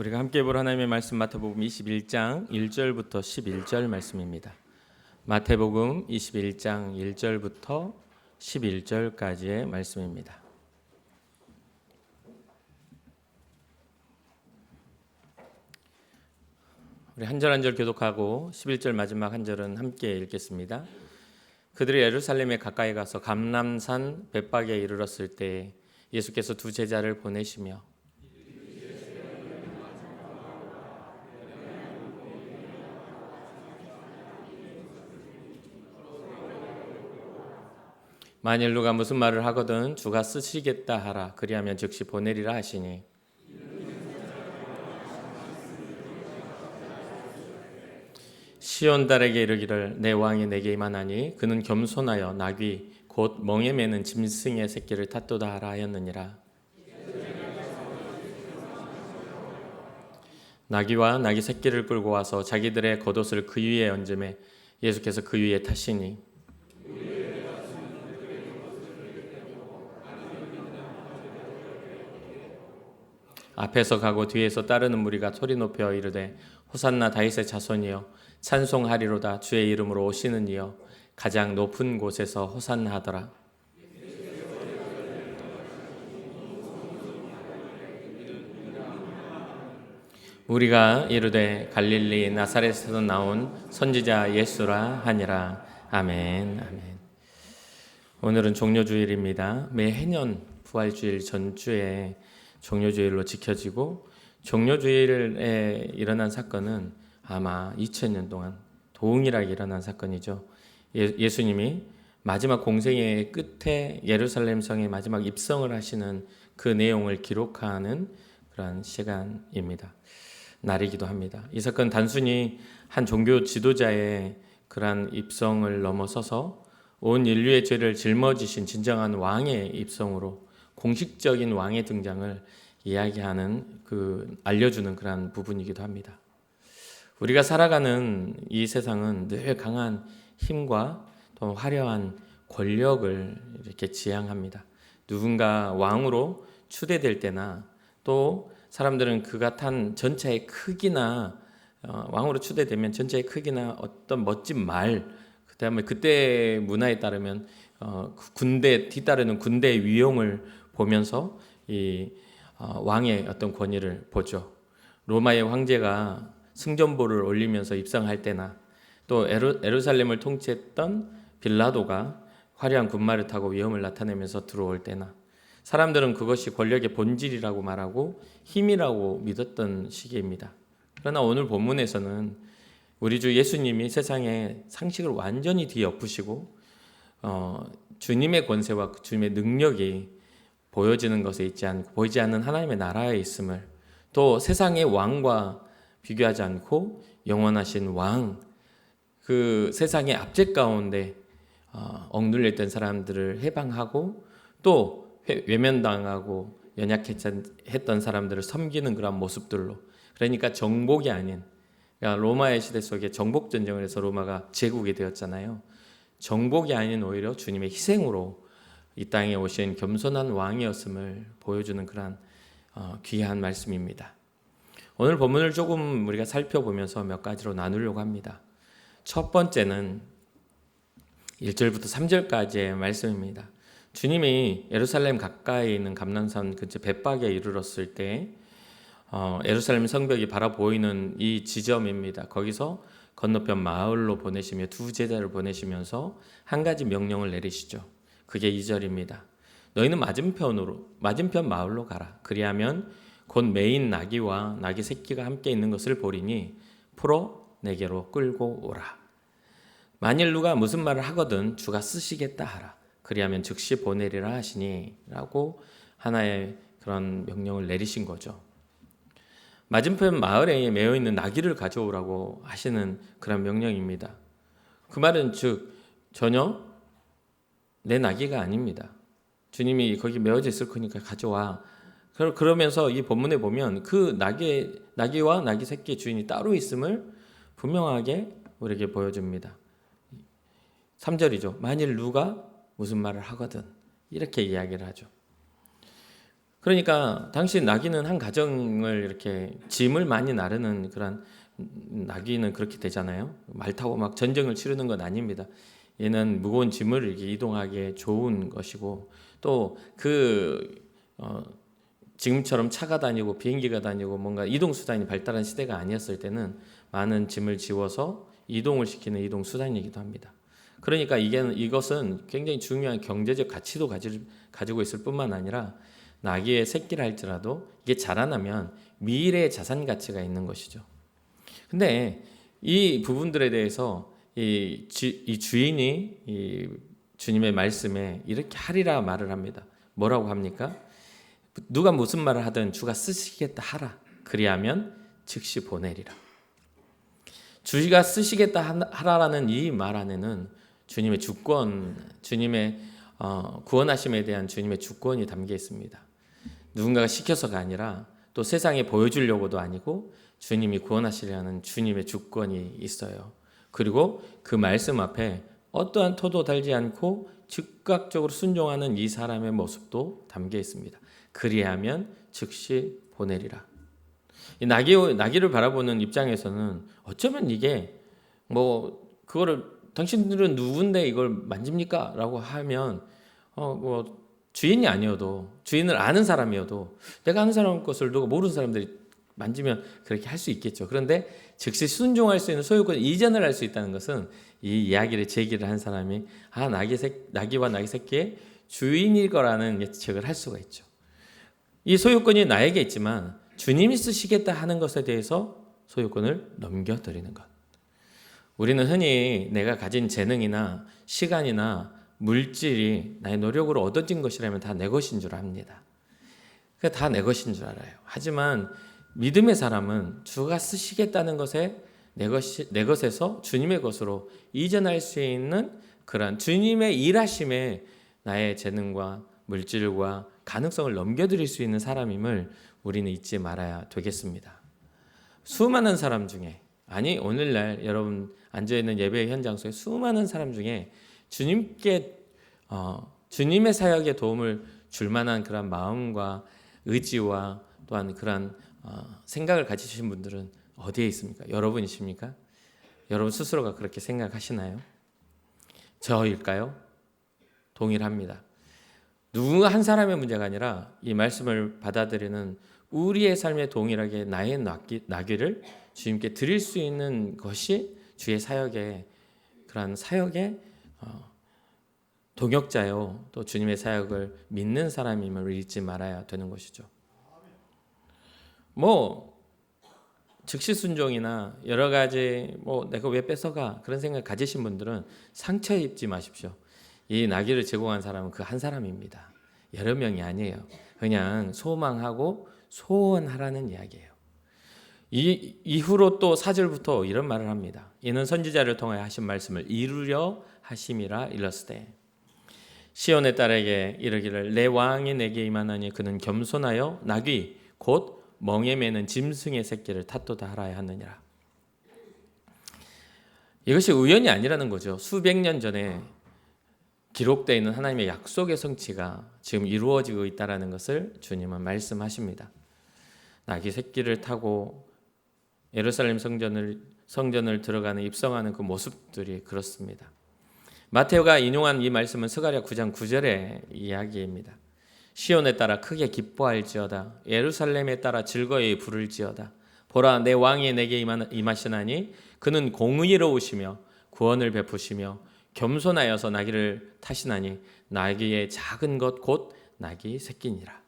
우리가 함께 볼 하나님의 말씀 마태복음 21장 1절부터 11절 말씀입니다. 마태복음 21장 1절부터 11절까지의 말씀입니다. 우리 한 절 한 절 교독하고 11절 마지막 한 절은 함께 읽겠습니다. 그들이 예루살렘에 가까이 가서 감람산 벳박에 이르렀을 때 예수께서 두 제자를 보내시며 만일 누가 무슨 말을 하거든 주가 쓰시겠다 하라. 그리하면 즉시 보내리라 하시니 시온달에게 이르기를 내 왕이 내게 임하나니 그는 겸손하여 나귀 곧 멍에 매는 짐승의 새끼를 탔도다 하라 하였느니라. 나귀와 나귀 새끼를 끌고 와서 자기들의 겉옷을 그 위에 얹음에 예수께서 그 위에 타시니 앞에서 가고 뒤에서 따르는 무리가 소리 높여 이르되 호산나 다윗의 자손이여 찬송하리로다 주의 이름으로 오시는 이여 가장 높은 곳에서 호산나 하더라. 우리가 이르되 갈릴리 나사렛에서 나온 선지자 예수라 하니라. 아멘. 아멘. 오늘은 종료주일입니다. 매해년 부활주일 전주에 종료주일로 지켜지고 종료주일에 일어난 사건은 아마 2000년 동안 동일하게 일어난 사건이죠. 예수님이 마지막 공생의 끝에 예루살렘 성에 마지막 입성을 하시는 그 내용을 기록하는 그런 시간입니다. 날이기도 합니다. 이 사건은 단순히 한 종교 지도자의 그러한 입성을 넘어서서 온 인류의 죄를 짊어지신 진정한 왕의 입성으로 공식적인 왕의 등장을 이야기하는 알려주는 그러한 부분이기도 합니다. 우리가 살아가는 이 세상은 늘 강한 힘과 또 화려한 권력을 이렇게 지향합니다. 누군가 왕으로 추대될 때나 또 사람들은 그가 탄 전차의 크기나 왕으로 추대되면 전차의 크기나 어떤 멋진 말, 그다음에 그때 문화에 따르면 군대 뒤따르는 군대의 위용을 보면서 이 왕의 어떤 권위를 보죠. 로마의 황제가 승전보를 올리면서 입성할 때나 또 예루살렘을 통치했던 빌라도가 화려한 군마를 타고 위엄을 나타내면서 들어올 때나 사람들은 그것이 권력의 본질이라고 말하고 힘이라고 믿었던 시기입니다. 그러나 오늘 본문에서는 우리 주 예수님이 세상의 상식을 완전히 뒤엎으시고 주님의 권세와 주님의 능력이 보여지는 것에 있지 않고 보이지 않는 하나님의 나라에 있음을, 또 세상의 왕과 비교하지 않고 영원하신 왕, 그 세상의 압제 가운데 억눌렸던 사람들을 해방하고 또 외면당하고 연약했던 사람들을 섬기는 그런 모습들로, 그러니까 정복이 아닌, 로마의 시대 속에 정복 전쟁을 해서 로마가 제국이 되었잖아요. 정복이 아닌 오히려 주님의 희생으로 이 땅에 오신 겸손한 왕이었음을 보여주는 그런 귀한 말씀입니다. 오늘 본문을 조금 우리가 살펴보면서 몇 가지로 나누려고 합니다. 첫 번째는 1절부터 3절까지의 말씀입니다. 주님이 예루살렘 가까이 있는 감람산 근처 벳박에 이르렀을 때 예루살렘 성벽이 바라보이는 이 지점입니다. 거기서 건너편 마을로 보내시며 두 제자를 보내시면서 한 가지 명령을 내리시죠. 그게 2절입니다. 너희는 맞은편 마을로 가라. 그리하면 곧 매인 나귀와 나귀 새끼가 함께 있는 것을 보리니 풀어 내게로 끌고 오라. 만일 누가 무슨 말을 하거든 주가 쓰시겠다 하라. 그리하면 즉시 보내리라 하시니 라고 하나의 그런 명령을 내리신 거죠. 맞은편 마을에 매여 있는 나귀를 가져오라고 하시는 그런 명령입니다. 그 말은 즉 전혀 내 나귀가 아닙니다. 주님이 거기 메어져 있을 거니까 가져와. 그러면서 이 본문에 보면 그 나귀와 나귀 새끼의 주인이 따로 있음을 분명하게 우리에게 보여줍니다. 3절이죠. 만일 누가 무슨 말을 하거든 이렇게 이야기를 하죠. 그러니까 당시 나귀는 한 가정을 이렇게 짐을 많이 나르는 그런, 나귀는 그렇게 되잖아요. 말 타고 막 전쟁을 치르는 건 아닙니다. 얘는 무거운 짐을 이렇게 이동하기에 좋은 것이고, 또 지금처럼 차가 다니고 비행기가 다니고 뭔가 이동 수단이 발달한 시대가 아니었을 때는 많은 짐을 지워서 이동을 시키는 이동 수단이기도 합니다. 그러니까 이것은 굉장히 중요한 경제적 가치도 가지고 있을 뿐만 아니라 나귀의 새끼라 할지라도 이게 자라나면 미래의 자산 가치가 있는 것이죠. 근데 이 부분들에 대해서 이 주인이 이 주님의 말씀에 이렇게 하리라 말을 합니다. 뭐라고 합니까? 누가 무슨 말을 하든 주가 쓰시겠다 하라. 그리하면 즉시 보내리라. 주가 쓰시겠다 하라라는 이 말 안에는 주님의 주권, 주님의 구원하심에 대한 주님의 주권이 담겨 있습니다. 누군가가 시켜서가 아니라 또 세상에 보여주려고도 아니고 주님이 구원하시려는 주님의 주권이 있어요. 그리고 그 말씀 앞에 어떠한 토도 달지 않고 즉각적으로 순종하는 이 사람의 모습도 담겨 있습니다. 그리하면 즉시 보내리라. 이 나귀를 바라보는 입장에서는 어쩌면 이게 그거를 당신들은 누군데 이걸 만집니까? 라고 하면 주인이 아니어도, 주인을 아는 사람이어도 내가 아는 사람 것을 누가 모르는 사람들이 만지면 그렇게 할 수 있겠죠. 그런데 즉시 순종할 수 있는 소유권 이전을 할 수 있다는 것은 이 이야기를 제기를 한 사람이 나귀와 나귀 새끼의 주인일 거라는 예측을 할 수가 있죠. 이 소유권이 나에게 있지만 주님이 쓰시겠다 하는 것에 대해서 소유권을 넘겨드리는 것. 우리는 흔히 내가 가진 재능이나 시간이나 물질이 나의 노력으로 얻어진 것이라면 다 내 것인 줄 압니다. 다 내 것인 줄 알아요. 하지만 믿음의 사람은 주가 쓰시겠다는 것에 내 것에서 주님의 것으로 이전할 수 있는 그런 주님의 일하심에 나의 재능과 물질과 가능성을 넘겨드릴 수 있는 사람임을 우리는 잊지 말아야 되겠습니다. 수많은 사람 중에, 오늘날 여러분 앉아있는 예배 현장 속에 수많은 사람 중에 주님의 사역에 도움을 줄 만한 그런 마음과 의지와 또한 그런 생각을 가지신 분들은 어디에 있습니까? 여러분이십니까? 여러분 스스로가 그렇게 생각하시나요? 저일까요? 동일합니다. 누군가 한 사람의 문제가 아니라 이 말씀을 받아들이는 우리의 삶에 동일하게 나의 나귀를 주님께 드릴 수 있는 것이 주의 사역의 그런 사역의 동역자요, 또 주님의 사역을 믿는 사람임을 잊지 말아야 되는 것이죠. 즉시 순종이나 여러 가지 내가 왜 뺏어가 그런 생각 가지신 분들은 상처 입지 마십시오. 이 나귀를 제공한 사람은 그 한 사람입니다. 여러 명이 아니에요. 그냥 소망하고 소원하라는 이야기예요. 이후로 또 4절부터 이런 말을 합니다. 이는 선지자를 통하여 하신 말씀을 이루려 하심이라 일렀으되 시온의 딸에게 이르기를 내 왕이 내게 임하나니 그는 겸손하여 나귀 곧 멍에 매는 짐승의 새끼를 탓도다 하라야 하느니라. 이것이 우연이 아니라는 거죠. 수백 년 전에 기록되어 있는 하나님의 약속의 성취가 지금 이루어지고 있다는 것을 주님은 말씀하십니다. 나귀 새끼를 타고 예루살렘 성전을 들어가는 입성하는 그 모습들이 그렇습니다. 마테오가 인용한 이 말씀은 스가랴 9장 9절의 이야기입니다. 시온에 따라 크게 기뻐할지어다 예루살렘에 따라 즐거이 부를지어다 보라 내 왕이 내게 임하시나니 그는 공의로우시며 구원을 베푸시며 겸손하여서 나귀를 타시나니 나귀의 작은 것 곧 나귀 새끼니라.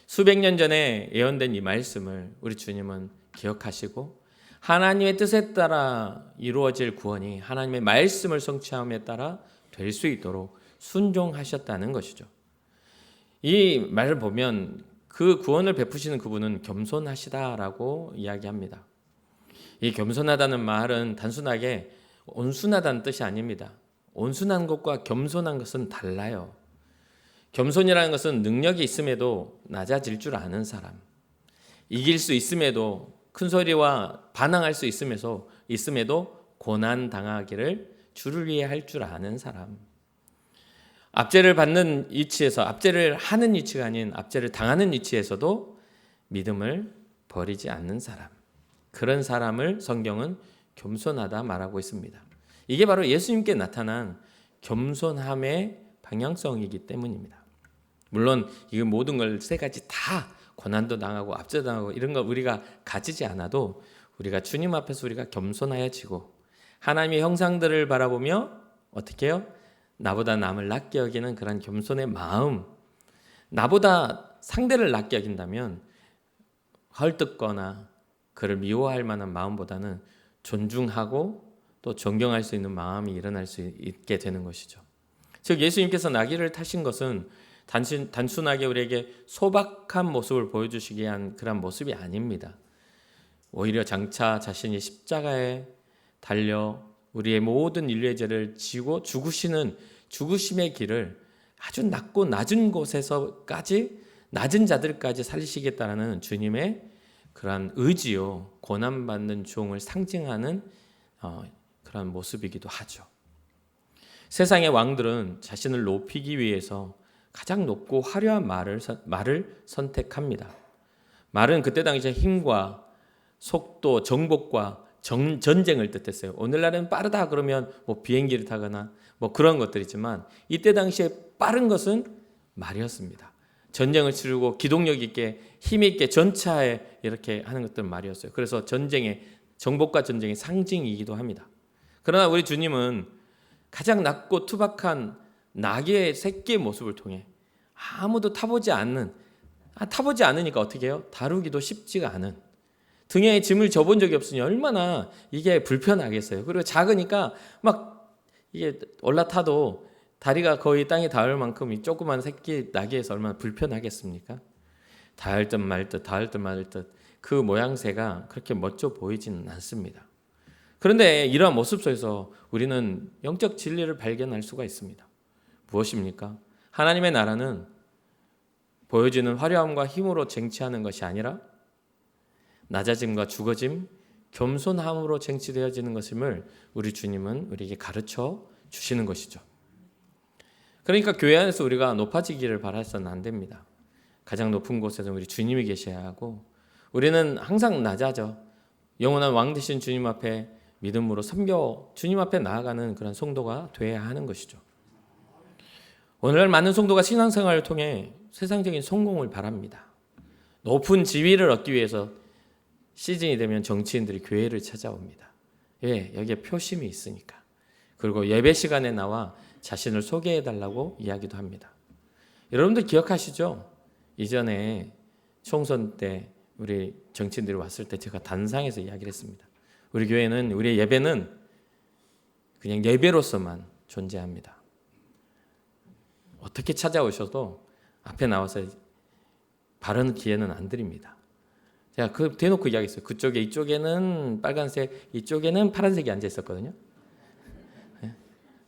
수백 년 전에 예언된 이 말씀을 우리 주님은 기억하시고 하나님의 뜻에 따라 이루어질 구원이 하나님의 말씀을 성취함에 따라 될 수 있도록 순종하셨다는 것이죠. 이 말을 보면 그 구원을 베푸시는 그분은 겸손하시다라고 이야기합니다. 이 겸손하다는 말은 단순하게 온순하다는 뜻이 아닙니다. 온순한 것과 겸손한 것은 달라요. 겸손이라는 것은 능력이 있음에도 낮아질 줄 아는 사람, 이길 수 있음에도 큰 소리와 반항할 수 있음에도 고난 당하기를 주를 위해 할 줄 아는 사람, 압제를 받는 위치에서, 압제를 하는 위치가 아닌 압제를 당하는 위치에서도 믿음을 버리지 않는 사람, 그런 사람을 성경은 겸손하다 말하고 있습니다. 이게 바로 예수님께 나타난 겸손함의 방향성이기 때문입니다. 물론 이 모든 걸 세 가지 다 고난도 당하고 압제당하고 이런 거 우리가 가지지 않아도 우리가 주님 앞에서 우리가 겸손하여지고 하나님의 형상들을 바라보며 어떻게 해요? 나보다 남을 낮게 여기는 그런 겸손의 마음, 나보다 상대를 낮게 여긴다면 헐뜯거나 그를 미워할 만한 마음보다는 존중하고 또 존경할 수 있는 마음이 일어날 수 있게 되는 것이죠. 즉 예수님께서 나귀를 타신 것은 단순하게 우리에게 소박한 모습을 보여주시기 위한 그런 모습이 아닙니다. 오히려 장차 자신이 십자가에 달려 우리의 모든 인류의 죄를 지고 죽으시는 죽으심의 길을 아주 낮고 낮은 곳에서까지 낮은 자들까지 살리시겠다는 주님의 그러한 의지요, 고난받는 종을 상징하는 그런 모습이기도 하죠. 세상의 왕들은 자신을 높이기 위해서 가장 높고 화려한 말을 선택합니다. 말은 그때 당시에 힘과 속도, 정복과 전쟁을 뜻했어요. 오늘날은 빠르다 그러면 뭐 비행기를 타거나 뭐 그런 것들이지만 이때 당시에 빠른 것은 말이었습니다. 전쟁을 치르고 기동력 있게 힘 있게 전차에 이렇게 하는 것들은 말이었어요. 그래서 정복과 전쟁의 상징이기도 합니다. 그러나 우리 주님은 가장 낮고 투박한 나귀의 새끼의 모습을 통해 아무도 타보지 않으니까 어떻게 해요? 다루기도 쉽지가 않은 등에 짐을 져본 적이 없으니 얼마나 이게 불편하겠어요. 그리고 작으니까 막 이게 올라타도 다리가 거의 땅에 닿을 만큼 이 조그만 새끼 나귀에서 얼마나 불편하겠습니까? 닿을 듯 말 듯 그 모양새가 그렇게 멋져 보이지는 않습니다. 그런데 이러한 모습 속에서 우리는 영적 진리를 발견할 수가 있습니다. 무엇입니까? 하나님의 나라는 보여지는 화려함과 힘으로 쟁취하는 것이 아니라 낮아짐과 죽어짐, 겸손함으로 쟁취되어지는 것임을 우리 주님은 우리에게 가르쳐 주시는 것이죠. 그러니까 교회 안에서 우리가 높아지기를 바라서는 안 됩니다. 가장 높은 곳에서 우리 주님이 계셔야 하고 우리는 항상 낮아져 영원한 왕 되신 주님 앞에 믿음으로 섬겨 주님 앞에 나아가는 그런 성도가 되어야 하는 것이죠. 오늘날 많은 성도가 신앙생활을 통해 세상적인 성공을 바랍니다. 높은 지위를 얻기 위해서 시즌이 되면 정치인들이 교회를 찾아옵니다. 왜? 여기에 표심이 있으니까. 그리고 예배 시간에 나와 자신을 소개해달라고 이야기도 합니다. 여러분들 기억하시죠? 이전에 총선 때 우리 정치인들이 왔을 때 제가 단상에서 이야기를 했습니다. 우리 교회는 우리의 예배는 그냥 예배로서만 존재합니다. 어떻게 찾아오셔도 앞에 나와서 바른 기회는 안 드립니다. 제가 그 대놓고 이야기했어요. 그쪽에 이쪽에는 빨간색, 이쪽에는 파란색이 앉아 있었거든요.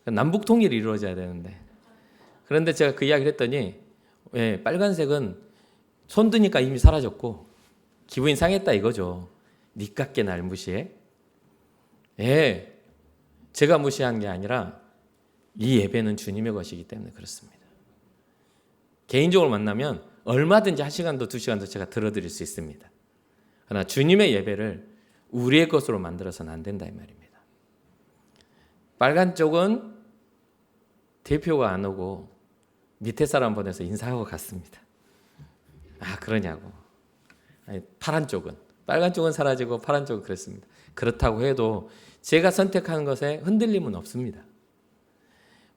남북 통일이 이루어져야 되는데 그런데 제가 그 이야기를 했더니 빨간색은 손 드니까 이미 사라졌고 기분이 상했다 이거죠. 니깎게 날 무시해? 제가 무시한 게 아니라 이 예배는 주님의 것이기 때문에 그렇습니다. 개인적으로 만나면 얼마든지 1시간도 2시간도 제가 들어드릴 수 있습니다. 그러나 주님의 예배를 우리의 것으로 만들어서는 안 된다 이 말입니다. 빨간 쪽은 대표가 안 오고 밑에 사람 보내서 인사하고 갔습니다. 그러냐고. 아니, 파란 쪽은 빨간 쪽은 사라지고 파란 쪽은 그랬습니다. 그렇다고 해도 제가 선택하는 것에 흔들림은 없습니다.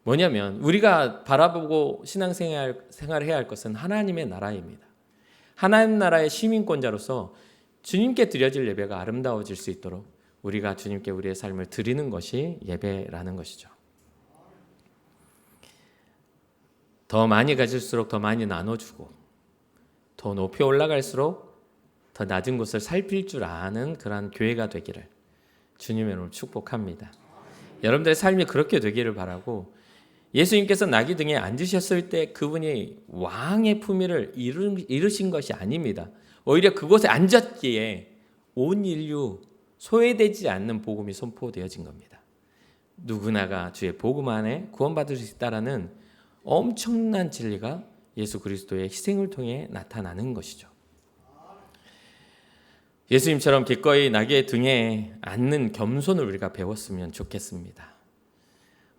뭐냐면 우리가 바라보고 신앙생활을 해야 할 것은 하나님의 나라입니다. 하나님 나라의 시민권자로서 주님께 드려질 예배가 아름다워질 수 있도록 우리가 주님께 우리의 삶을 드리는 것이 예배라는 것이죠. 더 많이 가질수록 더 많이 나눠주고 더 높이 올라갈수록 더 낮은 곳을 살필 줄 아는 그러한 교회가 되기를 주님의 이름으로 축복합니다. 여러분들의 삶이 그렇게 되기를 바라고 예수님께서 나귀 등에 앉으셨을 때 그분이 왕의 품위를 이루신 것이 아닙니다. 오히려 그곳에 앉았기에 온 인류 소외되지 않는 복음이 선포되어진 겁니다. 누구나가 주의 복음 안에 구원받을 수 있다라는 엄청난 진리가 예수 그리스도의 희생을 통해 나타나는 것이죠. 예수님처럼 기꺼이 나귀의 등에 앉는 겸손을 우리가 배웠으면 좋겠습니다.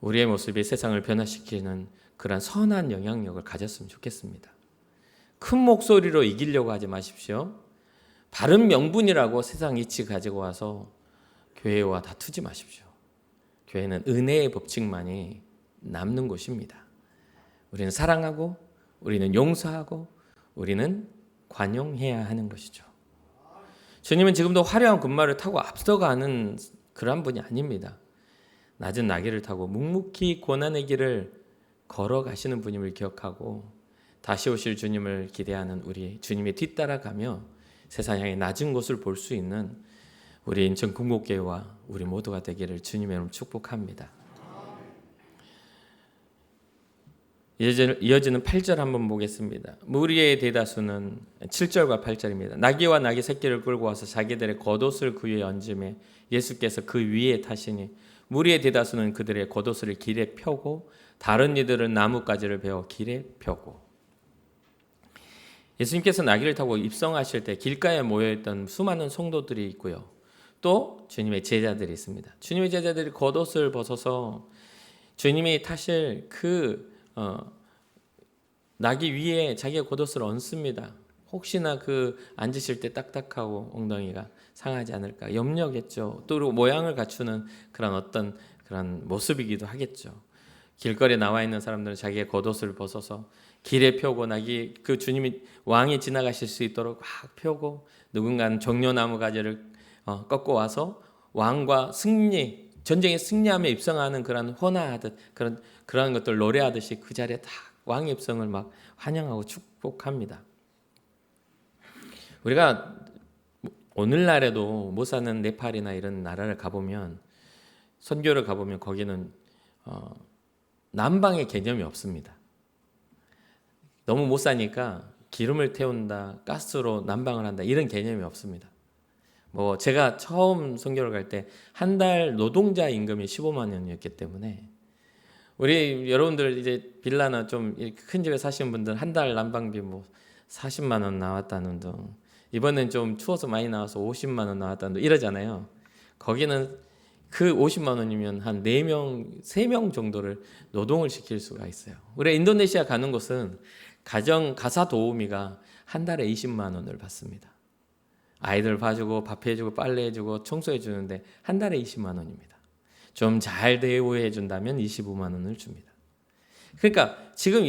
우리의 모습이 세상을 변화시키는 그런 선한 영향력을 가졌으면 좋겠습니다. 큰 목소리로 이기려고 하지 마십시오. 바른 명분이라고 세상 이치 가지고 와서 교회와 다투지 마십시오. 교회는 은혜의 법칙만이 남는 곳입니다. 우리는 사랑하고, 우리는 용서하고, 우리는 관용해야 하는 것이죠. 주님은 지금도 화려한 군마를 타고 앞서가는 그런 분이 아닙니다. 낮은 나귀를 타고 묵묵히 고난의 길을 걸어가시는 분임을 기억하고 다시 오실 주님을 기대하는 우리 주님의 뒤따라가며 세상 향해 낮은 곳을 볼 수 있는 우리 인천 궁곡교회와 우리 모두가 되기를 주님의 이름으로 축복합니다. 이어지는 8절 한번 보겠습니다. 무리의 대다수는 7절과 8절입니다. 나귀와 나귀 새끼를 끌고 와서 자기들의 겉옷을 그 위에 얹음에 예수께서 그 위에 타시니 무리의 대다수는 그들의 겉옷을 길에 펴고 다른 이들은 나뭇가지를 베어 길에 펴고. 예수님께서 나귀를 타고 입성하실 때 길가에 모여있던 수많은 성도들이 있고요. 또 주님의 제자들이 있습니다. 주님의 제자들이 겉옷을 벗어서 주님이 타실 나귀 위에 자기의 겉옷을 얹습니다. 혹시나 앉으실 때 딱딱하고 엉덩이가 상하지 않을까 염려겠죠. 또 그리고 모양을 갖추는 그런 모습이기도 하겠죠. 길거리에 나와 있는 사람들은 자기의 겉옷을 벗어서 길에 펴고 주님이 왕이 지나가실 수 있도록 막 펴고 누군가는 종려나무 가지를 꺾고 와서 왕과 전쟁에 승리하며 입성하는 그런 호나하듯 그런 것들 노래하듯이 그 자리에 딱 왕의 입성을 막 환영하고 축복합니다. 우리가 오늘날에도 못 사는 네팔이나 이런 나라를 가보면 선교를 가보면 거기는 난방의 개념이 없습니다. 너무 못 사니까 기름을 태운다, 가스로 난방을 한다 이런 개념이 없습니다. 제가 처음 선교를 갈 때 한 달 노동자 임금이 15만 원이었기 때문에 우리 여러분들 이제 빌라나 좀 큰 집에 사시는 분들 한 달 난방비 40만 원 나왔다는 둥, 이번엔 좀 추워서 많이 나와서 50만 원 나왔다는 둥 이러잖아요. 거기는 그 50만 원이면 한 4명, 3명 정도를 노동을 시킬 수가 있어요. 우리 인도네시아 가는 곳은 가사 도우미가 한 달에 20만 원을 받습니다. 아이들 봐주고 밥 해주고 빨래 해주고 청소해 주는데 한 달에 20만 원입니다. 좀 잘 대우해 준다면 25만 원을 줍니다. 그러니까 지금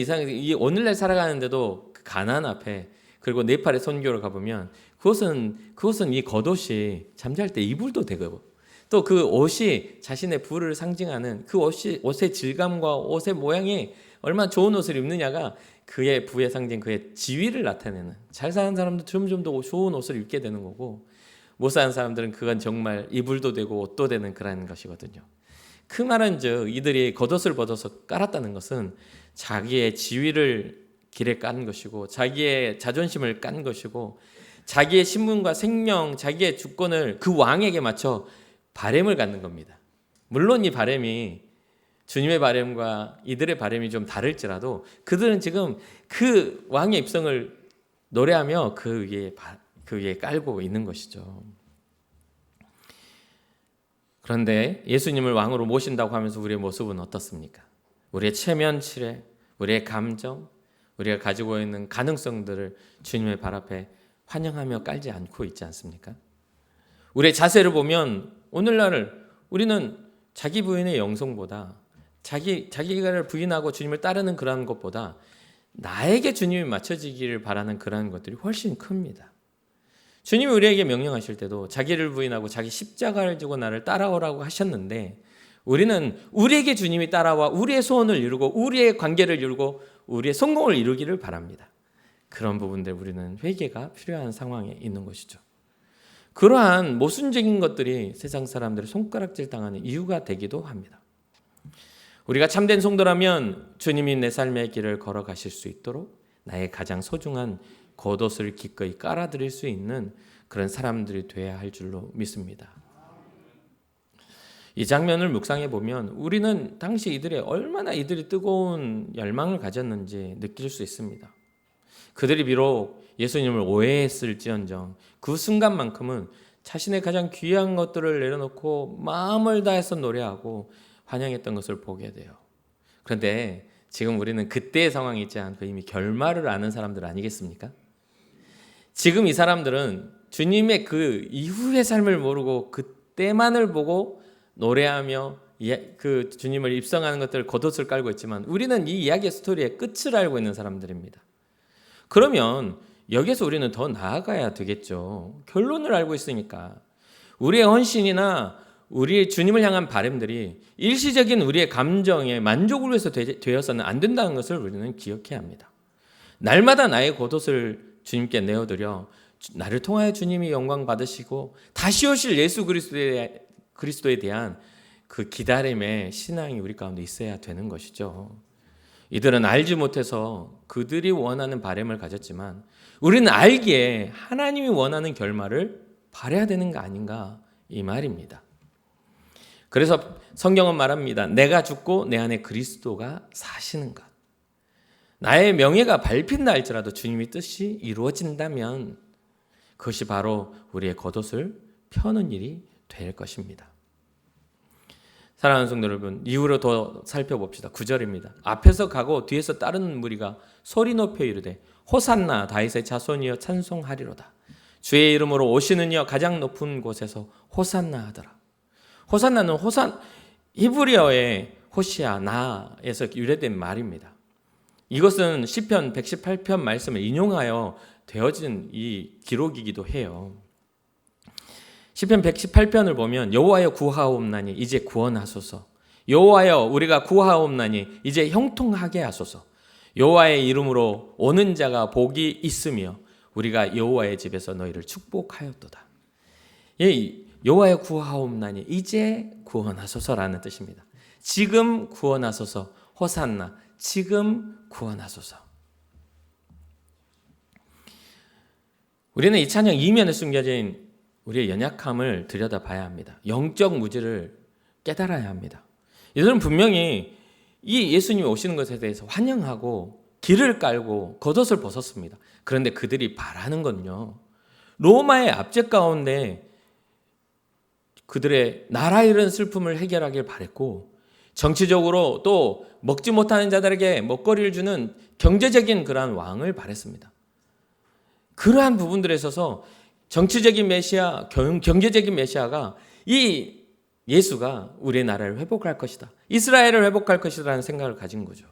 오늘날 살아가는데도 가나안 앞에 그리고 네팔에 선교를 가보면 그것은 이 겉옷이 잠잘 때 이불도 되고 또 그 옷이 자신의 부를 상징하는 그 옷의 질감과 옷의 모양이 얼마나 좋은 옷을 입느냐가 그의 부의 상징, 그의 지위를 나타내는, 잘 사는 사람도 점점 더 좋은 옷을 입게 되는 거고 못 사는 사람들은 그건 정말 이불도 되고 옷도 되는 그런 것이거든요. 그 말은 이들이 겉옷을 벗어서 깔았다는 것은 자기의 지위를 길에 깐 것이고 자기의 자존심을 깐 것이고 자기의 신분과 생명, 자기의 주권을 그 왕에게 맞춰 바램을 갖는 겁니다. 물론 이 바램이 주님의 바램과 이들의 바램이 좀 다를지라도 그들은 지금 그 왕의 입성을 노래하며 그 위에 깔고 있는 것이죠. 그런데 예수님을 왕으로 모신다고 하면서 우리의 모습은 어떻습니까? 우리의 체면치레, 우리의 감정, 우리가 가지고 있는 가능성들을 주님의 발 앞에 환영하며 깔지 않고 있지 않습니까? 우리의 자세를 보면 오늘날 우리는 자기 부인의 영성보다 자기가 부인하고 주님을 따르는 그런 것보다 나에게 주님이 맞춰지기를 바라는 그런 것들이 훨씬 큽니다. 주님이 우리에게 명령하실 때도 자기를 부인하고 자기 십자가를 지고 나를 따라오라고 하셨는데 우리는 우리에게 주님이 따라와 우리의 소원을 이루고 우리의 관계를 이루고 우리의 성공을 이루기를 바랍니다. 그런 부분들 우리는 회개가 필요한 상황에 있는 것이죠. 그러한 모순적인 것들이 세상 사람들의 손가락질 당하는 이유가 되기도 합니다. 우리가 참된 성도라면 주님이 내 삶의 길을 걸어가실 수 있도록 나의 가장 소중한 겉옷을 기꺼이 깔아드릴 수 있는 그런 사람들이 되어야 할 줄로 믿습니다. 이 장면을 묵상해 보면 우리는 당시 얼마나 이들이 뜨거운 열망을 가졌는지 느낄 수 있습니다. 그들이 비록 예수님을 오해했을지언정 그 순간만큼은 자신의 가장 귀한 것들을 내려놓고 마음을 다해서 노래하고 환영했던 것을 보게 돼요. 그런데 지금 우리는 그때의 상황이 있지 않고 이미 결말을 아는 사람들 아니겠습니까? 지금 이 사람들은 주님의 그 이후의 삶을 모르고 그때만을 보고 노래하며 그 주님을 입성하는 것들을 겉옷을 깔고 있지만 우리는 이 이야기의 스토리의 끝을 알고 있는 사람들입니다. 그러면 여기서 우리는 더 나아가야 되겠죠. 결론을 알고 있으니까 우리의 헌신이나 우리의 주님을 향한 바람들이 일시적인 우리의 감정의 만족을 위해서 되어서는 안 된다는 것을 우리는 기억해야 합니다. 날마다 나의 겉옷을 주님께 내어드려 나를 통하여 주님이 영광 받으시고 다시 오실 예수 그리스도에 대한 그 기다림의 신앙이 우리 가운데 있어야 되는 것이죠. 이들은 알지 못해서 그들이 원하는 바람을 가졌지만 우리는 알기에 하나님이 원하는 결말을 바라야 되는 거 아닌가 이 말입니다. 그래서 성경은 말합니다. 내가 죽고 내 안에 그리스도가 사시는 것. 나의 명예가 밟힌다 할지라도 주님의 뜻이 이루어진다면 그것이 바로 우리의 겉옷을 펴는 일이 될 것입니다. 사랑하는 성도 여러분, 이후로 더 살펴봅시다. 9절입니다. 앞에서 가고 뒤에서 따르는 무리가 소리 높여 이르되 호산나 다윗의 자손이여 찬송하리로다. 주의 이름으로 오시는 이여 가장 높은 곳에서 호산나 하더라. 호산나는 히브리어의 호시아 나에서 유래된 말입니다. 이것은 시편 118편 말씀을 인용하여 되어진 이 기록이기도 해요. 시편 118편을 보면 여호와여 구하옵나니 이제 구원하소서. 여호와여 우리가 구하옵나니 이제 형통하게 하소서. 여호와의 이름으로 오는 자가 복이 있으며 우리가 여호와의 집에서 너희를 축복하였도다. 여호와여 구하옵나니 이제 구원하소서라는 뜻입니다. 지금 구원하소서. 호산나 지금 구원하소서. 우리는 이 찬양 이면에 숨겨진 우리의 연약함을 들여다봐야 합니다. 영적 무지를 깨달아야 합니다. 이들은 분명히 이 예수님이 오시는 것에 대해서 환영하고 길을 깔고 겉옷을 벗었습니다. 그런데 그들이 바라는 건요, 로마의 압제 가운데 그들의 나라 잃은 슬픔을 해결하길 바랬고, 정치적으로 또 먹지 못하는 자들에게 먹거리를 주는 경제적인 그러한 왕을 바랬습니다. 그러한 부분들에 있어서 정치적인 메시아, 경제적인 메시아가 이 예수가 우리의 나라를 회복할 것이다, 이스라엘을 회복할 것이다 라는 생각을 가진 거죠.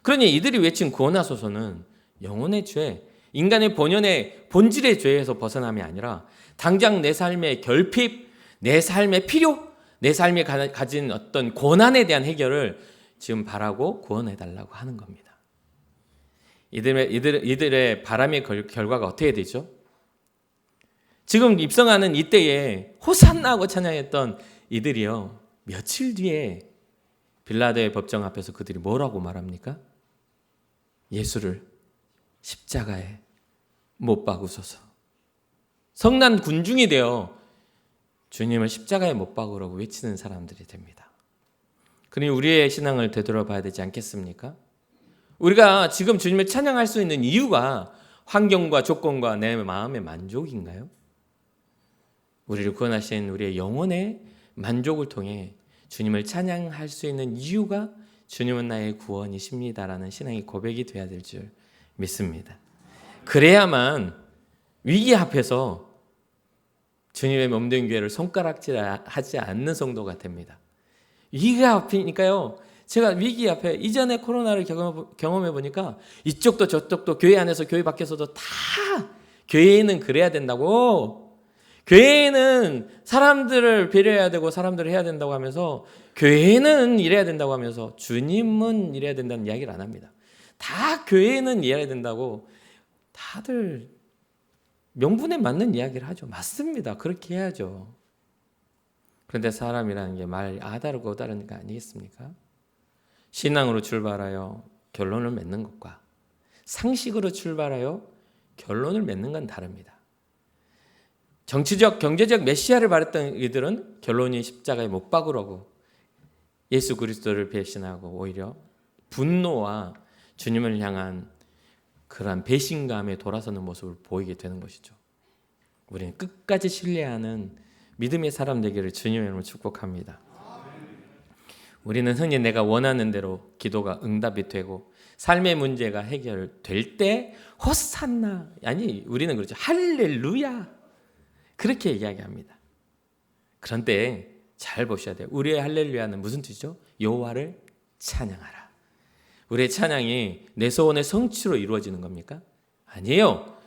그러니 이들이 외친 구원하소서는 영혼의 죄, 인간의 본연의 본질의 죄에서 벗어남이 아니라 당장 내 삶의 결핍, 내 삶의 필요, 내 삶이 가진 어떤 고난에 대한 해결을 지금 바라고 구원해달라고 하는 겁니다. 이들의 바람의 결과가 어떻게 되죠? 지금 입성하는 이때에 호산나하고 찬양했던 이들이요, 며칠 뒤에 빌라도의 법정 앞에서 그들이 뭐라고 말합니까? 예수를 십자가에 못 박으소서. 성난 군중이 되어 주님을 십자가에 못 박으라고 외치는 사람들이 됩니다. 그러니 우리의 신앙을 되돌아봐야 되지 않겠습니까? 우리가 지금 주님을 찬양할 수 있는 이유가 환경과 조건과 내 마음의 만족인가요? 우리를 구원하신 우리의 영혼의 만족을 통해 주님을 찬양할 수 있는 이유가 주님은 나의 구원이십니다라는 신앙의 고백이 되어야 될 줄 믿습니다. 그래야만 위기 앞에서 주님의 몸된 교회를 손가락질하지 않는 성도가 됩니다. 위기가 앞이니까요, 제가 위기 앞에 이전에 코로나를 경험해 보니까 이쪽도 저쪽도 교회 안에서 교회 밖에서도 다 교회는 그래야 된다고, 교회는 사람들을 배려해야 되고 사람들을 해야 된다고 하면서, 교회는 이래야 된다고 하면서 주님은 이래야 된다는 이야기를 안 합니다. 다 교회는 이래야 된다고 다들 명분에 맞는 이야기를 하죠. 맞습니다. 그렇게 해야죠. 그런데 사람이라는 게 말 아다르고 다른 거 아니겠습니까? 신앙으로 출발하여 결론을 맺는 것과 상식으로 출발하여 결론을 맺는 건 다릅니다. 정치적, 경제적 메시아를 바랬던 이들은 결론이 십자가에 못 박으라고 예수 그리스도를 배신하고 오히려 분노와 주님을 향한 그러한 배신감에 돌아서는 모습을 보이게 되는 것이죠. 우리는 끝까지 신뢰하는 믿음의 사람 되기를 주님의 이름으로 축복합니다. 우리는 흔히 내가 원하는 대로 기도가 응답이 되고 삶의 문제가 해결될 때 호산나, 아니 우리는 그렇죠, 할렐루야 그렇게 이야기합니다. 그런데 잘 보셔야 돼요. 우리의 할렐루야는 무슨 뜻이죠? 여호와를 찬양하라. 우리의 찬양이 내 소원의 성취로 이루어지는 겁니까? 아니에요.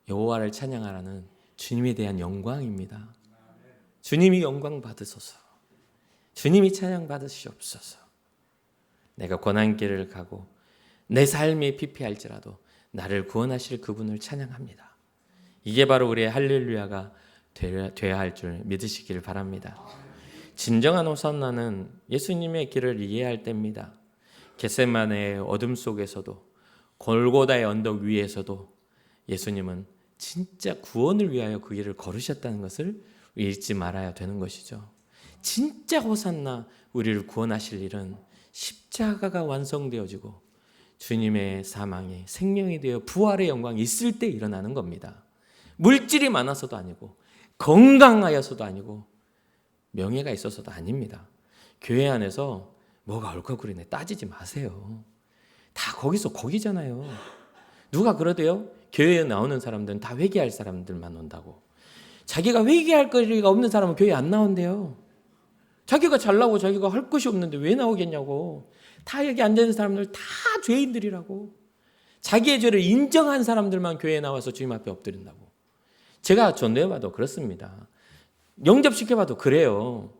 여호와를 찬양하라는 주님에 대한 영광입니다. 주님이 영광 받으소서. 주님이 찬양 받으시옵소서. 내가 고난길을 가고 내 삶이 피폐할지라도 나를 구원하실 그분을 찬양합니다. 이게 바로 우리의 할렐루야가 되어야 할 줄 믿으시기를 바랍니다. 진정한 호산나는 예수님의 길을 이해할 때입니다. 겟세마네의 어둠 속에서도 골고다의 언덕 위에서도 예수님은 진짜 구원을 위하여 그 길을 걸으셨다는 것을 잊지 말아야 되는 것이죠. 진짜 호산나 우리를 구원하실 일은 십자가가 완성되어지고 주님의 사망이 생명이 되어 부활의 영광이 있을 때 일어나는 겁니다. 물질이 많아서도 아니고 건강하여서도 아니고 명예가 있어서도 아닙니다. 교회 안에서 뭐가 얼커구리네 따지지 마세요. 다 거기잖아요. 누가 그러대요? 교회에 나오는 사람들은 다 회개할 사람들만 온다고. 자기가 회개할 거리가 없는 사람은 교회 안 나온대요. 자기가 잘나고 자기가 할 것이 없는데 왜 나오겠냐고. 다 여기 앉아있는 사람들 다 죄인들이라고. 자기의 죄를 인정한 사람들만 교회에 나와서 주님 앞에 엎드린다고. 제가 전도해봐도 그렇습니다. 영접시켜봐도 그래요.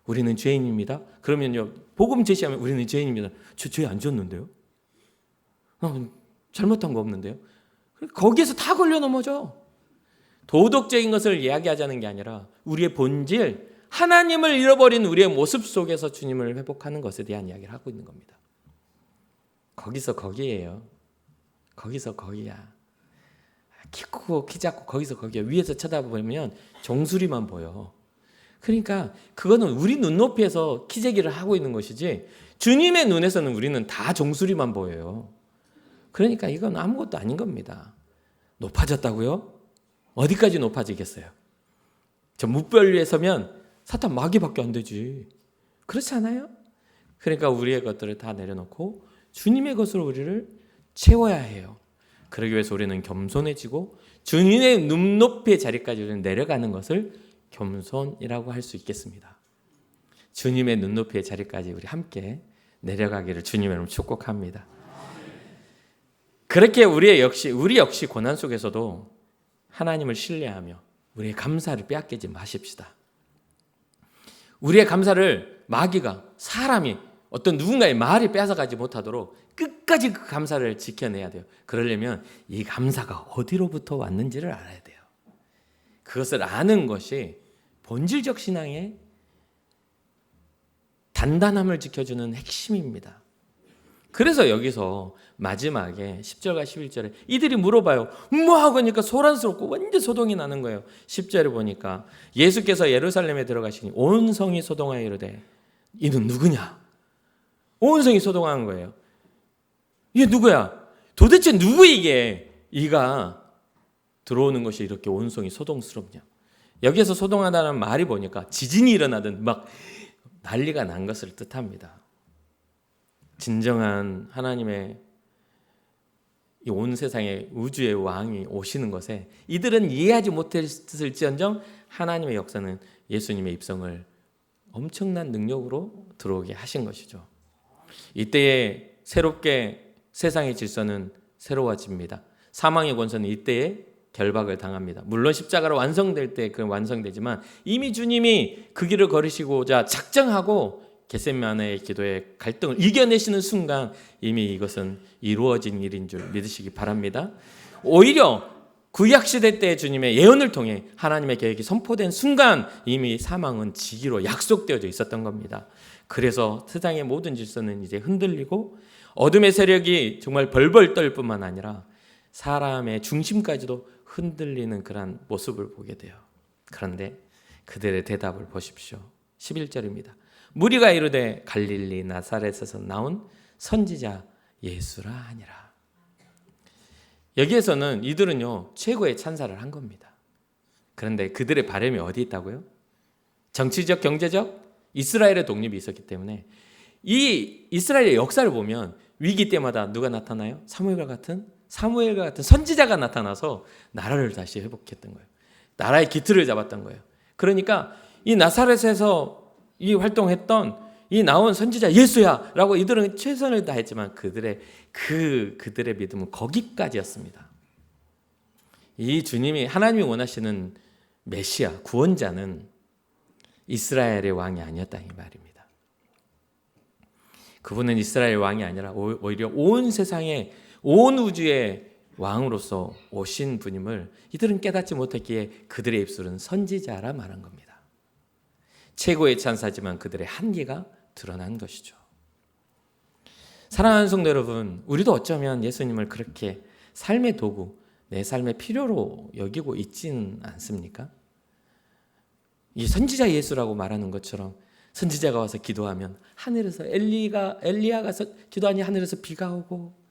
우리는 죄인입니다. 그러면요, 복음 제시하면 우리는 죄인입니다. 저 죄 안 지었는데요? 잘못한 거 없는데요? 거기에서 다 걸려 넘어져. 도덕적인 것을 이야기하자는 게 아니라 우리의 본질, 하나님을 잃어버린 우리의 모습 속에서 주님을 회복하는 것에 대한 이야기를 하고 있는 겁니다. 거기서 거기예요. 거기서 거기야. 키 크고 키 작고 거기서 거기야. 위에서 쳐다보면 정수리만 보여. 그러니까 그거는 우리 눈높이에서 키재기를 하고 있는 것이지 주님의 눈에서는 우리는 다 정수리만 보여요. 그러니까 이건 아무것도 아닌 겁니다. 높아졌다고요? 어디까지 높아지겠어요? 저 무별 위에 서면 사탄 마귀밖에 안 되지. 그렇지 않아요? 그러니까 우리의 것들을 다 내려놓고 주님의 것으로 우리를 채워야 해요. 그러기 위해서 우리는 겸손해지고 주님의 눈높이의 자리까지 우리는 내려가는 것을 겸손이라고 할 수 있겠습니다. 주님의 눈높이의 자리까지 우리 함께 내려가기를 주님의 이름으로 축복합니다. 그렇게 우리 역시 고난 속에서도 하나님을 신뢰하며 우리의 감사를 빼앗기지 마십시다. 우리의 감사를 마귀가, 사람이, 어떤 누군가의 말이 뺏어가지 못하도록 끝까지 그 감사를 지켜내야 돼요. 그러려면 이 감사가 어디로부터 왔는지를 알아야 돼요. 그것을 아는 것이 본질적 신앙의 단단함을 지켜주는 핵심입니다. 그래서 여기서 마지막에 10절과 11절에 이들이 물어봐요. 뭐 하고 하니까 소란스럽고 완전 소동이 나는 거예요. 10절에 보니까 예수께서 예루살렘에 들어가시니 온 성이 소동하여 이르되 이는 누구냐? 온 성이 소동하는 거예요. 이게 누구야? 도대체 누구 이게? 이가 들어오는 것이 이렇게 온 성이 소동스럽냐? 여기에서 소동하다는 말이 보니까 지진이 일어나든 막 난리가 난 것을 뜻합니다. 진정한 하나님의 이 온 세상의 우주의 왕이 오시는 것에 이들은 이해하지 못했을지언정 하나님의 역사는 예수님의 입성을 엄청난 능력으로 들어오게 하신 것이죠. 이때에 새롭게 세상의 질서는 새로워집니다. 사망의 권세는 이때에 결박을 당합니다. 물론 십자가로 완성될 때 그 완성되지만 이미 주님이 그 길을 걸으시고자 작정하고 겟세마네의 기도의 갈등을 이겨내시는 순간 이미 이것은 이루어진 일인 줄 믿으시기 바랍니다. 오히려 구약시대 때 주님의 예언을 통해 하나님의 계획이 선포된 순간 이미 사망은 지기로 약속되어져 있었던 겁니다. 그래서 세상의 모든 질서는 이제 흔들리고 어둠의 세력이 정말 벌벌 떨 뿐만 아니라 사람의 중심까지도 흔들리는 그런 모습을 보게 돼요. 그런데 그들의 대답을 보십시오. 11절입니다. 무리가 이르되 갈릴리 나사렛에서 나온 선지자 예수라 하니라. 여기에서는 이들은요 최고의 찬사를 한 겁니다. 그런데 그들의 바람이 어디 있다고요? 정치적, 경제적, 이스라엘의 독립이 있었기 때문에 이 이스라엘의 역사를 보면 위기 때마다 누가 나타나요? 사무엘과 같은 선지자가 나타나서 나라를 다시 회복했던 거예요. 나라의 기틀을 잡았던 거예요. 그러니까 이 나사렛에서 이 활동했던 이 나온 선지자 예수야 라고 이들은 최선을 다했지만 그들의 믿음은 거기까지였습니다. 이 주님이 하나님이 원하시는 메시아 구원자는 이스라엘의 왕이 아니었다 이 말입니다. 그분은 이스라엘 왕이 아니라 오히려 온 세상의 온 우주의 왕으로서 오신 분임을 이들은 깨닫지 못했기에 그들의 입술은 선지자라 말한 겁니다. 최고의 찬사지만 그들의 한계가 드러난 것이죠. 사랑하는 성도 여러분, 우리도 어쩌면 예수님을 그렇게 삶의 도구, 내 삶의 필요로 여기고 있지는 않습니까? 이 선지자 예수라고 말하는 것처럼 선지자가 와서 기도하면 하늘에서 엘리야가 가서 기도하니 하늘에서 비가 오고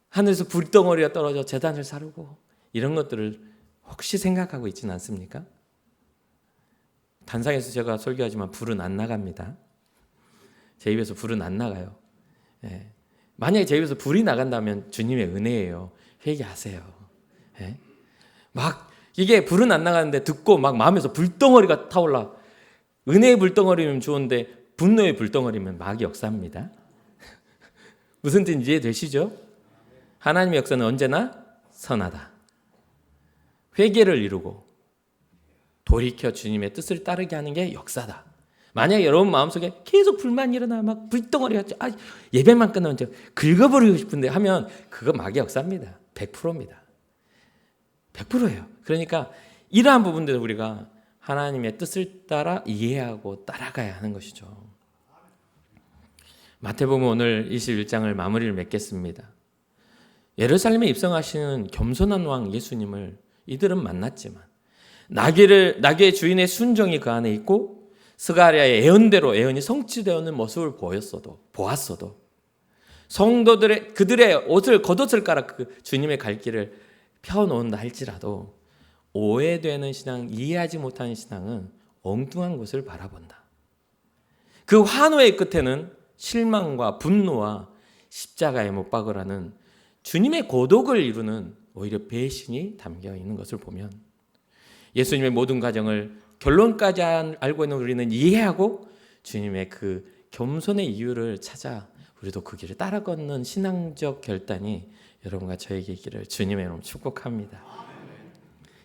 하늘에서 불덩어리가 떨어져 제단을 사르고 이런 것들을 혹시 생각하고 있지는 않습니까? 단상에서 제가 설교하지만 불은 안 나갑니다. 제 입에서 불은 안 나가요. 예. 만약에 제 입에서 불이 나간다면 주님의 은혜예요. 회개하세요. 예. 막 이게 불은 안 나가는데 듣고 막 마음에서 불덩어리가 타올라. 은혜의 불덩어리면 좋은데 분노의 불덩어리면 막 역사입니다. 무슨 뜻인지 이해되시죠? 하나님의 역사는 언제나 선하다. 회개를 이루고 돌이켜 주님의 뜻을 따르게 하는 게 역사다. 만약에 여러분 마음속에 계속 불만이 일어나 막 불덩어리가 예배만 끝나면 긁어버리고 싶은데 하면 그거 마귀 역사입니다. 100%입니다. 100%예요. 그러니까 이러한 부분들을 우리가 하나님의 뜻을 따라 이해하고 따라가야 하는 것이죠. 마태복음 오늘 21장을 마무리를 맺겠습니다. 예루살렘에 입성하시는 겸손한 왕 예수님을 이들은 만났지만 나귀의 주인의 순종이 그 안에 있고 스가랴의 예언대로 예언이 성취되었는 모습을 보았어도 성도들의 그들의 겉옷을 깔아 그 주님의 갈 길을 펴놓는다 할지라도 오해되는 신앙, 이해하지 못하는 신앙은 엉뚱한 것을 바라본다. 그 환호의 끝에는 실망과 분노와 십자가에 못 박으라는 주님의 고독을 이루는 오히려 배신이 담겨 있는 것을 보면 예수님의 모든 과정을 결론까지 알고 있는 우리는 이해하고 주님의 그 겸손의 이유를 찾아 우리도 그 길을 따라 걷는 신앙적 결단이 여러분과 저에게 있기를 주님의 이름으로 축복합니다.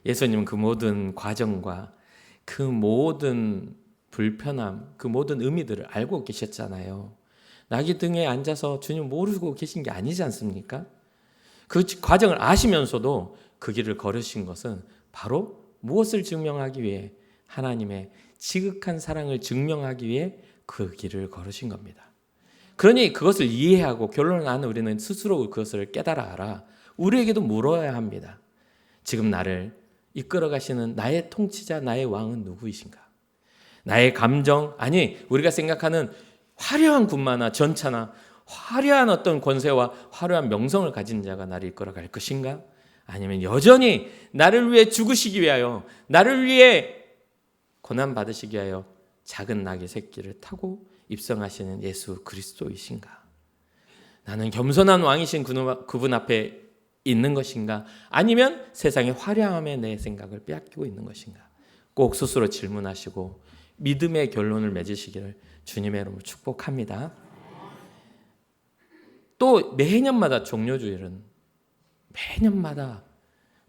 예수님은 그 모든 과정과 그 모든 불편함, 그 모든 의미들을 알고 계셨잖아요. 나귀 등에 앉아서 주님 모르고 계신 게 아니지 않습니까? 그 과정을 아시면서도 그 길을 걸으신 것은 바로 무엇을 증명하기 위해 하나님의 지극한 사랑을 증명하기 위해 그 길을 걸으신 겁니다. 그러니 그것을 이해하고 결론을 아는 우리는 스스로 그것을 깨달아 알아 우리에게도 물어야 합니다. 지금 나를 이끌어 가시는 나의 통치자, 나의 왕은 누구이신가? 나의 감정, 아니 우리가 생각하는 화려한 군마나 전차나 화려한 어떤 권세와 화려한 명성을 가진 자가 나를 이끌어 갈 것인가? 아니면 여전히 나를 위해 죽으시기 위하여, 나를 위해 고난 받으시기 위하여 작은 나귀 새끼를 타고 입성하시는 예수 그리스도이신가? 나는 겸손한 왕이신 그분 앞에 있는 것인가? 아니면 세상의 화려함에 내 생각을 빼앗기고 있는 것인가? 꼭 스스로 질문하시고 믿음의 결론을 맺으시기를 주님의 이름으로 축복합니다. 또 매년마다 종료주일은 매년마다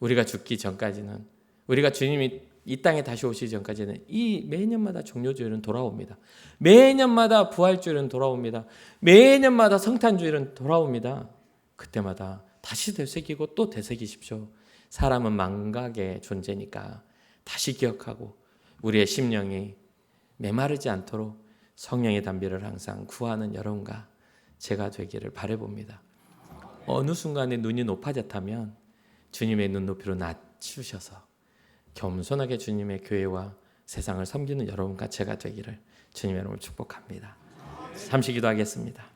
우리가 죽기 전까지는, 우리가 주님이 이 땅에 다시 오시기 전까지는 이 매년마다 종료주일은 돌아옵니다. 매년마다 부활주일은 돌아옵니다. 매년마다 성탄주일은 돌아옵니다. 그때마다 다시 되새기고 또 되새기십시오. 사람은 망각의 존재니까 다시 기억하고 우리의 심령이 메마르지 않도록 성령의 담비를 항상 구하는 여러분과 제가 되기를 바라봅니다. 어느 순간에 눈이 높아졌다면 주님의 눈높이로 낮추셔서 겸손하게 주님의 교회와 세상을 섬기는 여러분과 제가 되기를 주님의 이름으로 축복합니다. 잠시 기도하겠습니다.